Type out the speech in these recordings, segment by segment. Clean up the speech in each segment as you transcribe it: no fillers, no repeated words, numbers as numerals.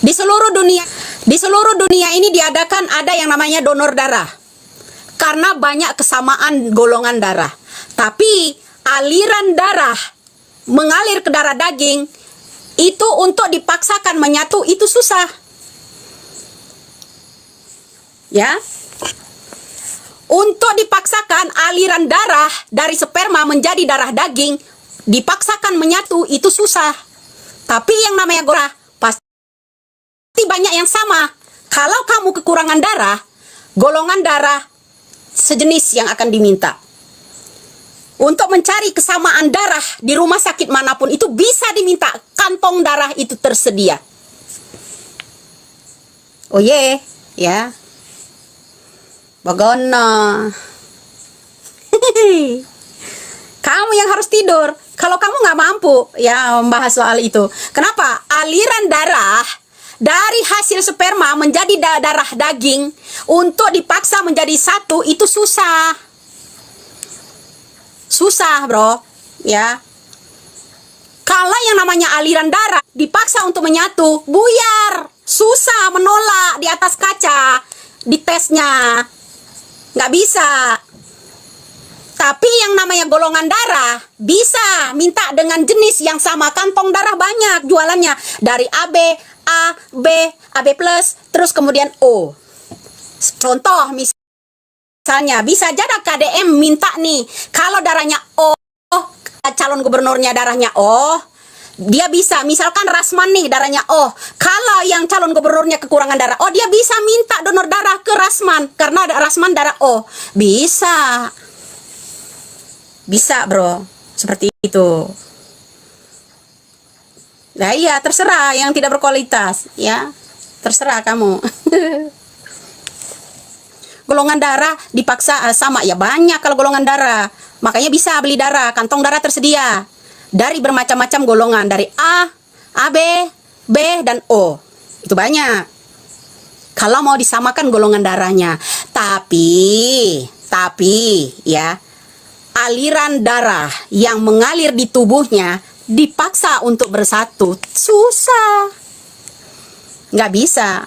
Di seluruh dunia ini diadakan ada yang namanya donor darah. Karena banyak kesamaan golongan darah. Tapi aliran darah mengalir ke darah daging itu untuk dipaksakan menyatu itu susah. Ya. Untuk dipaksakan aliran darah dari sperma menjadi darah daging dipaksakan menyatu itu susah. Tapi yang namanya darah pasti banyak yang sama. Kalau kamu kekurangan darah, golongan darah sejenis yang akan diminta. Untuk mencari kesamaan darah di rumah sakit manapun itu bisa diminta, kantong darah itu tersedia. Oh ye, ya. Bagaimana? Kamu yang harus tidur. Kalau kamu nggak mampu ya membahas soal itu. Kenapa? Aliran darah dari hasil sperma menjadi darah daging untuk dipaksa menjadi satu itu susah. Susah, bro. Ya. Kalau yang namanya aliran darah dipaksa untuk menyatu, buyar. Susah menolak di atas kaca. Di tesnya. Nggak bisa. Tapi yang namanya golongan darah bisa minta dengan jenis yang sama, kantong darah banyak jualannya dari AB, A, B, AB plus, terus kemudian O. Contoh misalnya bisa jadi KDM minta nih kalau darahnya O, calon gubernurnya darahnya O, dia bisa misalkan Rasman nih darahnya O. Kalau yang calon gubernurnya kekurangan darah O, dia bisa minta donor darah ke Rasman karena Rasman darah O. Bisa. Bisa, bro. Seperti itu. Nah, iya, terserah yang tidak berkualitas, ya. Terserah kamu. Golongan darah dipaksa sama, ya banyak kalau golongan darah. Makanya bisa beli darah, kantong darah tersedia. Dari bermacam-macam golongan, dari A, AB, B, dan O. Itu banyak. Kalau mau disamakan golongan darahnya. Tapi, ya, aliran darah yang mengalir di tubuhnya dipaksa untuk bersatu susah, nggak bisa,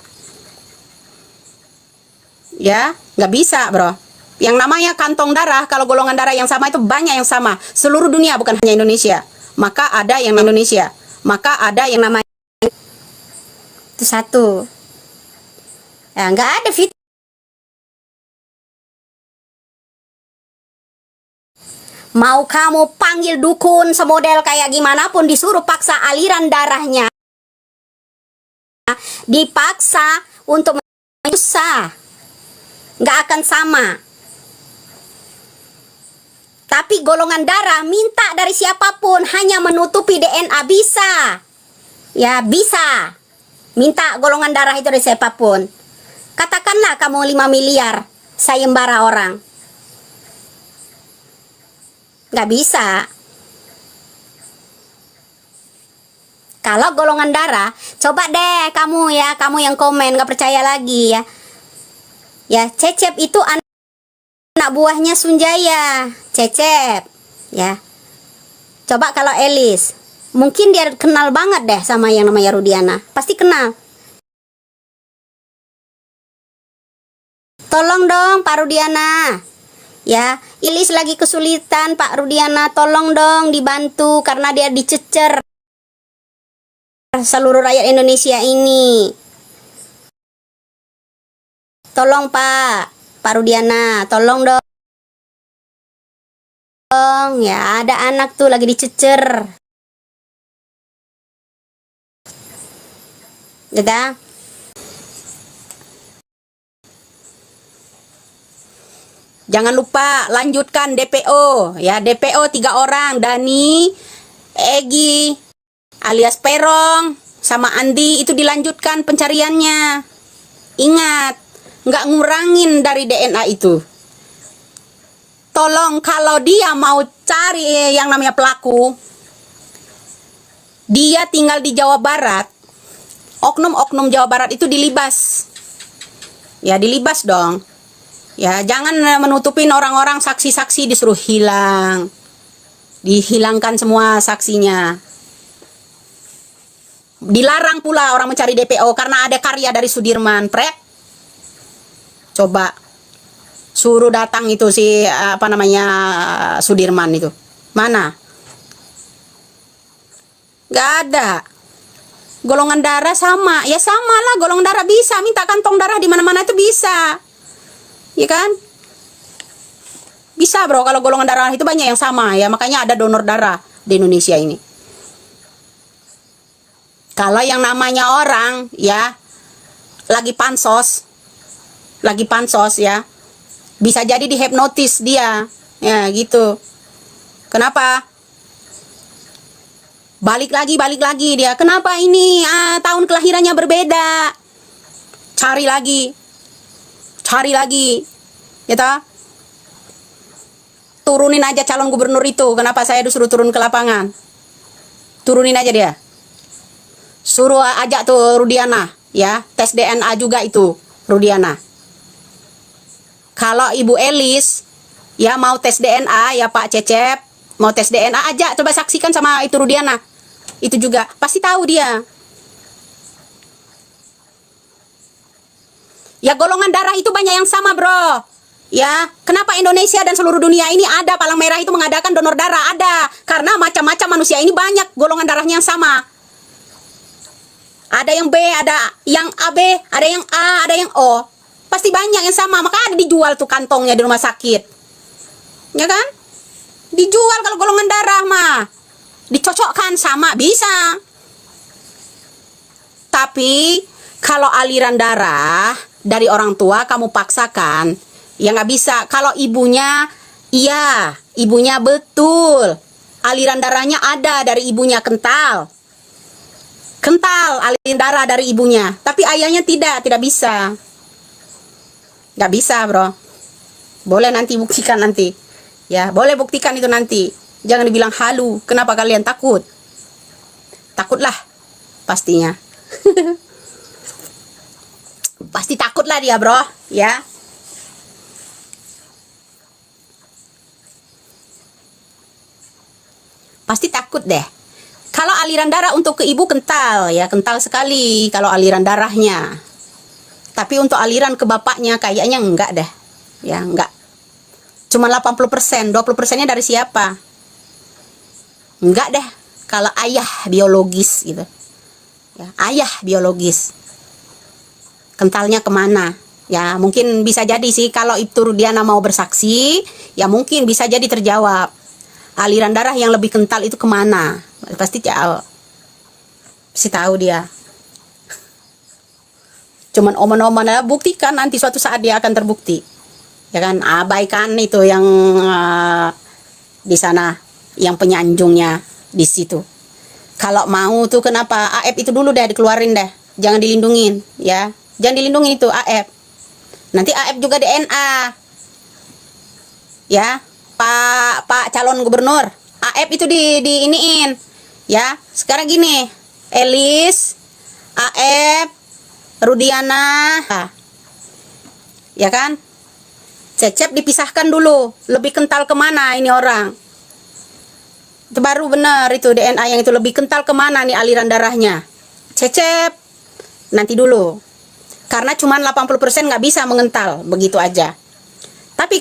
ya nggak bisa, bro. Yang namanya kantong darah kalau golongan darah yang sama itu banyak yang sama seluruh dunia, bukan hanya Indonesia. Maka ada yang Indonesia, maka ada yang namanya itu satu, ya nggak ada fit. Mau kamu panggil dukun semodel kayak gimana pun disuruh paksa aliran darahnya. Dipaksa untuk susah. Nggak akan sama. Tapi golongan darah minta dari siapapun hanya menutupi DNA bisa. Ya bisa. Minta golongan darah itu dari siapapun. Katakanlah kamu 5 miliar sayembara orang. Nggak bisa. Kalau golongan darah, coba deh kamu ya, kamu yang komen nggak percaya lagi ya. Ya, Cecep itu anak buahnya Sunjaya, Cecep, ya. Coba kalau Elis, mungkin dia kenal banget deh sama yang namanya Rudiana, pasti kenal. Tolong dong Pak Rudiana. Ya, Ilis lagi kesulitan, Pak Rudiana, tolong dong dibantu karena dia dicecer seluruh rakyat Indonesia ini. Tolong Pak Rudiana, tolong dong. Ya, ada anak tuh lagi dicecer. Gitu. Jangan lupa lanjutkan DPO ya, DPO 3 orang, Dani, Egi alias Perong sama Andi, itu dilanjutkan pencariannya. Ingat, nggak ngurangin dari DNA itu. Tolong kalau dia mau cari yang namanya pelaku, dia tinggal di Jawa Barat, oknum-oknum Jawa Barat itu dilibas. Ya, dilibas dong. Ya, jangan menutupin orang-orang, saksi-saksi disuruh hilang. Dihilangkan semua saksinya. Dilarang pula orang mencari DPO karena ada karya dari Sudirman. Prep. Coba suruh datang itu si apa namanya Sudirman itu. Mana? Gak ada. Golongan darah sama. Ya sama lah, golongan darah bisa. Minta kantong darah di mana-mana itu bisa. Ya kan? Bisa bro, kalau golongan darah itu banyak yang sama ya. Makanya ada donor darah di Indonesia ini. Kalau yang namanya orang ya lagi pansos ya, bisa jadi dihipnotis dia. Ya gitu. Kenapa? Balik lagi dia. Kenapa ini tahun kelahirannya berbeda? Cari lagi. Ya toh? Turunin aja calon gubernur itu. Kenapa saya disuruh turun ke lapangan? Turunin aja dia. Suruh ajak tuh Rudiana, ya, tes DNA juga itu, Rudiana. Kalau Ibu Elis, ya mau tes DNA, ya Pak Cecep, mau tes DNA aja, coba saksikan sama itu Rudiana. Itu juga, pasti tahu dia. Ya golongan darah itu banyak yang sama bro. Ya, kenapa Indonesia dan seluruh dunia ini ada palang merah itu mengadakan donor darah? Ada, karena macam-macam manusia ini banyak golongan darahnya yang sama. Ada yang B, ada yang AB, ada yang A, ada yang O. Pasti banyak yang sama. Maka ada dijual tuh kantongnya di rumah sakit. Ya kan? Dijual kalau golongan darah mah. Dicocokkan sama, bisa. Tapi kalau aliran darah dari orang tua kamu paksakan, ya nggak bisa. Kalau ibunya, iya, ibunya betul. Aliran darahnya ada dari ibunya kental. Aliran darah dari ibunya, tapi ayahnya tidak bisa. Nggak bisa bro. Boleh nanti buktikan nanti. Ya, boleh buktikan itu nanti. Jangan dibilang halu. Kenapa kalian takut? Takutlah, pastinya. Pasti takutlah dia bro, ya. Pasti takut deh. Kalau aliran darah untuk ke ibu kental, ya kental sekali kalau aliran darahnya. Tapi untuk aliran ke bapaknya kayaknya enggak deh. Ya enggak. Cuma 80%, 20%-nya dari siapa? Enggak deh. Kalau ayah biologis gitu. Ya, ayah biologis. Kentalnya kemana? Ya mungkin bisa jadi sih kalau itu Rudiana mau bersaksi, ya mungkin bisa jadi terjawab. Aliran darah yang lebih kental itu kemana? Pasti tahu dia. Cuman omongan ya, buktikan nanti suatu saat dia akan terbukti. Ya kan, abaikan itu yang di sana, yang penyanjungnya di situ. Kalau mau tuh kenapa AF itu dulu deh dikeluarin deh, jangan dilindungin ya, jangan dilindungin itu AF. Nanti AF juga DNA. Ya, Pak calon gubernur, AF itu di iniin. Ya, sekarang gini, Elis, AF, Rudiana, ya kan? Cecep dipisahkan dulu, lebih kental kemana ini orang? Itu baru benar itu DNA yang itu lebih kental kemana nih aliran darahnya? Cecep, nanti dulu. Karena cuma 80% nggak bisa mengental, begitu aja. Tapi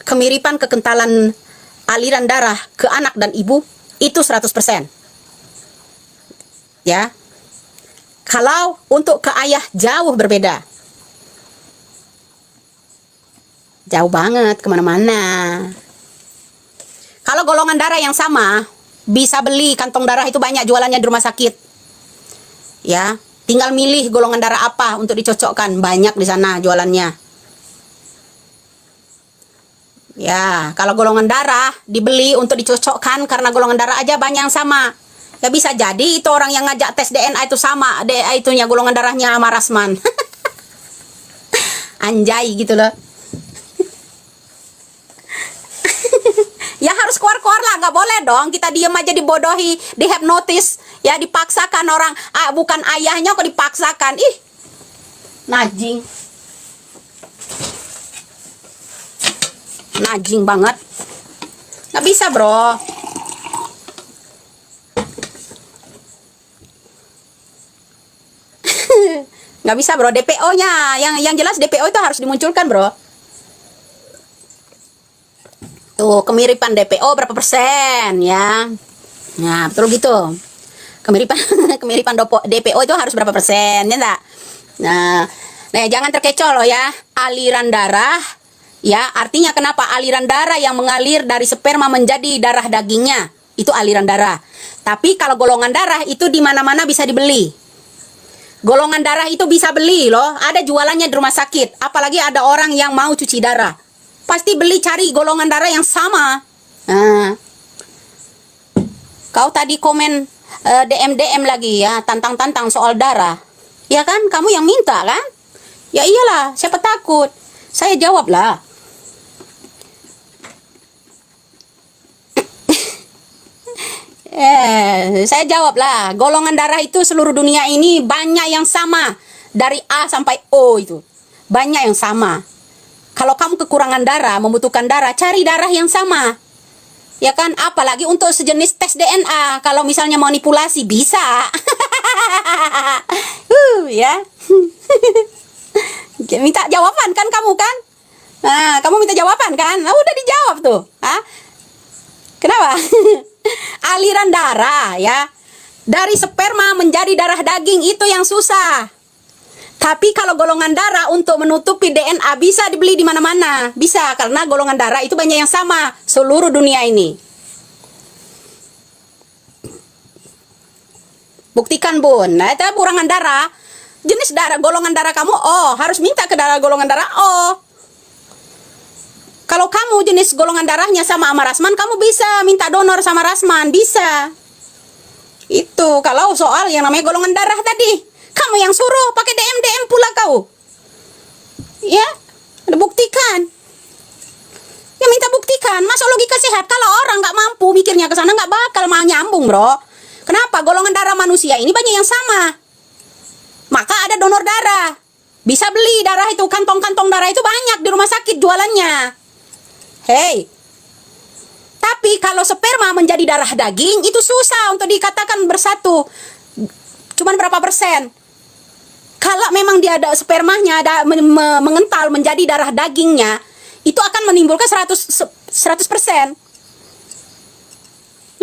kemiripan kekentalan aliran darah ke anak dan ibu, itu 100%. Ya. Kalau untuk ke ayah jauh berbeda. Jauh banget kemana-mana. Kalau golongan darah yang sama, bisa beli kantong darah itu banyak jualannya di rumah sakit. Ya, tinggal milih golongan darah apa untuk dicocokkan, banyak di sana jualannya. Ya, kalau golongan darah dibeli untuk dicocokkan karena golongan darah aja banyak yang sama. Ya bisa jadi itu orang yang ngajak tes DNA itu sama, itunya golongan darahnya sama Rasman. Anjay gitu loh. Ya harus keluar-keluar lah, nggak boleh dong kita diem aja dibodohi, dihipnotis, ya dipaksakan orang, bukan ayahnya kok dipaksakan. Ih, najing. Najing banget. Nggak bisa bro. Nggak bisa bro, DPO-nya. Yang jelas DPO itu harus dimunculkan bro. Tuh, kemiripan DPO berapa persen ya. Nah, betul gitu. Kemiripan kemiripan DPO itu harus berapa persen ya enggak? Nah, jangan terkecoh loh ya. Aliran darah ya, artinya kenapa aliran darah yang mengalir dari sperma menjadi darah dagingnya, itu aliran darah. Tapi kalau golongan darah itu di mana-mana bisa dibeli. Golongan darah itu bisa beli loh, ada jualannya di rumah sakit. Apalagi ada orang yang mau cuci darah, pasti beli cari golongan darah yang sama. Nah, kau tadi komen DM lagi ya, tantang-tantang soal darah. Ya kan, kamu yang minta kan? Ya iyalah, siapa takut? Saya jawab lah. Saya jawab lah, golongan darah itu seluruh dunia ini banyak yang sama. Dari A sampai O itu banyak yang sama. Kalau kamu kekurangan darah, membutuhkan darah, cari darah yang sama. Ya kan, apalagi untuk sejenis tes DNA. Kalau misalnya manipulasi, bisa. Ya. Minta jawaban kan kamu kan? Nah, kamu minta jawaban kan? Nah, udah dijawab tuh. Hah? Kenapa? Aliran darah ya, dari sperma menjadi darah daging itu yang susah. Tapi kalau golongan darah untuk menutupi DNA bisa dibeli di mana-mana. Bisa, karena golongan darah itu banyak yang sama seluruh dunia ini. Buktikan bun. Nah, itu kekurangan darah. Jenis darah, golongan darah kamu O, harus minta ke darah golongan darah O. Kalau kamu jenis golongan darahnya sama Rasman, kamu bisa minta donor sama Rasman, bisa. Itu kalau soal yang namanya golongan darah tadi, kamu yang suruh pakai DM pula kau. Ya, buktikan. Ya minta buktikan. Masa logika sehat kalau orang nggak mampu mikirnya ke sana nggak bakal mau nyambung bro. Kenapa? Golongan darah manusia ini banyak yang sama. Maka ada donor darah. Bisa beli darah itu, kantong-kantong darah itu banyak di rumah sakit jualannya. Hei, tapi kalau sperma menjadi darah daging itu susah untuk dikatakan bersatu. Cuman berapa persen? Kalau memang dia ada spermanya ada mengental menjadi darah dagingnya, itu akan menimbulkan 100%.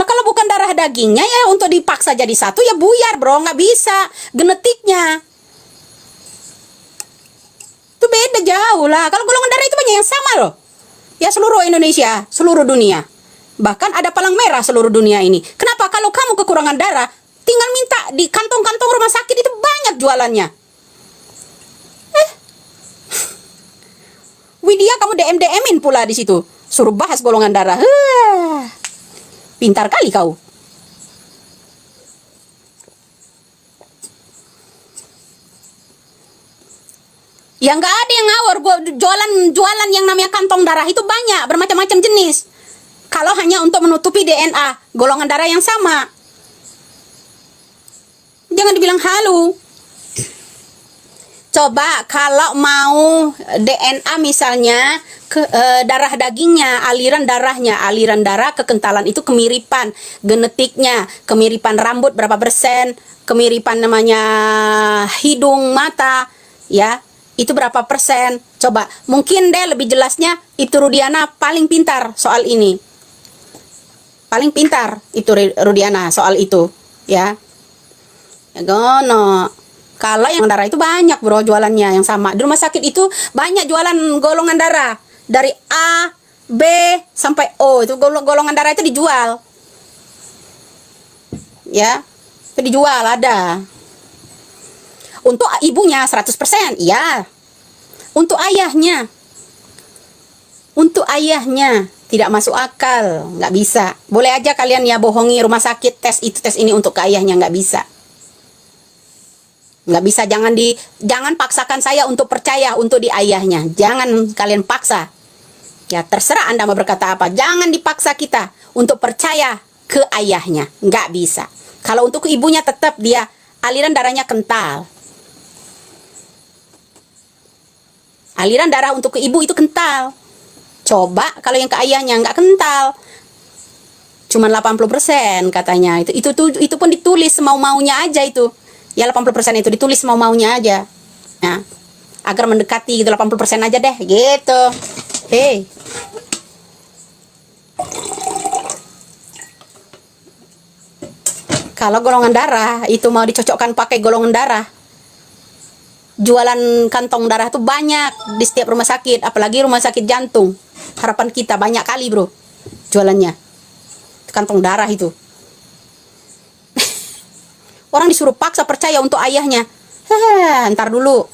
Nah, kalau bukan darah dagingnya ya untuk dipaksa jadi satu ya buyar bro, nggak bisa. Genetiknya itu beda jauh lah. Kalau golongan darah itu banyak yang sama loh. Ya seluruh Indonesia, seluruh dunia. Bahkan ada palang merah seluruh dunia ini. Kenapa? Kalau kamu kekurangan darah, tinggal minta di kantong-kantong rumah sakit itu banyak jualannya. Widya kamu DM-in pula di situ. Suruh bahas golongan darah. Pintar kali kau. Ya nggak ada yang ngawur. Jualan yang namanya kantong darah itu banyak, bermacam-macam jenis. Kalau hanya untuk menutupi DNA golongan darah yang sama, jangan dibilang halu. Coba kalau mau DNA misalnya ke darah dagingnya, aliran darah, kekentalan itu kemiripan, genetiknya, kemiripan rambut berapa persen, kemiripan namanya hidung, mata, ya. Itu berapa persen? Coba, mungkin deh lebih jelasnya Ibtu Rudiana paling pintar soal ini. Paling pintar itu Rudiana soal itu, ya. Ya gono. Kalau yang darah itu banyak bro jualannya yang sama. Di rumah sakit itu banyak jualan golongan darah. Dari A, B, sampai O. Itu golongan darah itu dijual. Ya, itu dijual ada. Untuk ibunya 100%, iya. Untuk ayahnya tidak masuk akal, nggak bisa. Boleh aja kalian ya bohongi rumah sakit, tes itu tes ini untuk ke ayahnya, nggak bisa. Nggak bisa, jangan paksakan saya untuk percaya untuk di ayahnya. Jangan kalian paksa. Ya terserah Anda mau berkata apa. Jangan dipaksa kita untuk percaya ke ayahnya, nggak bisa. Kalau untuk ke ibunya tetap dia aliran darahnya kental. Aliran darah untuk ke ibu itu kental. Coba kalau yang ke ayahnya nggak kental, cuma 80% katanya. Itu pun ditulis mau-maunya aja itu. Ya 80% itu ditulis mau-maunya aja. agar mendekati gitu 80% aja deh gitu. Hei, kalau golongan darah itu mau dicocokkan pakai golongan darah, jualan kantong darah tuh banyak di setiap rumah sakit, apalagi rumah sakit jantung. Harapan kita banyak kali bro jualannya kantong darah itu. Orang disuruh paksa percaya untuk ayahnya. Ntar dulu,